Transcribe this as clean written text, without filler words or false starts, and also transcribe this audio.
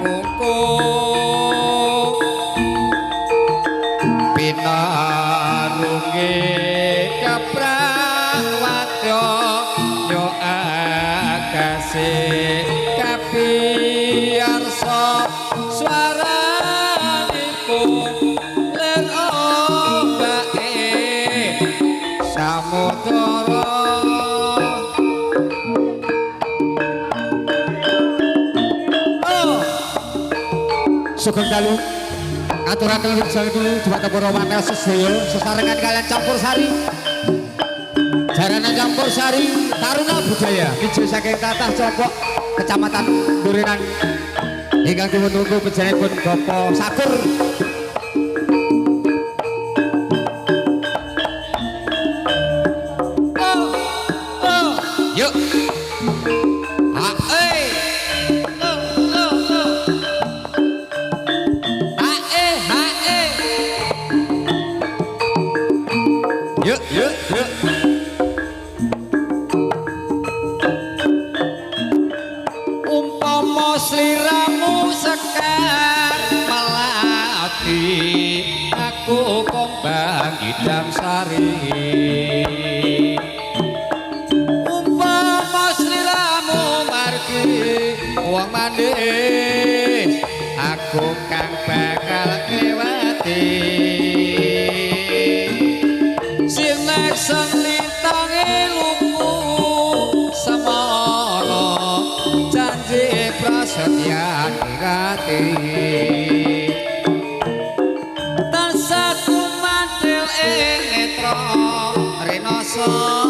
kungkung pinarunge kaprawatya yo agase kapiyarsa swaranipun len ombake samudra Sugeng dalu aturaken wijaya dhumateng para wates sedaya sesarengan kalian campur sari Jarana campur sari Taruna Budaya Pijo saking Tatah Cokok Kecamatan Durinan ingkang dipununggu bejanipun Bapak Sakur yuk umpama sliramu sekar melati aku kombang idam sari umpama sliramu margi wong manis aku kang bakal klewati sinek senlitange luku semono janji prasetya kirati tansah kumantil ing netra rinasa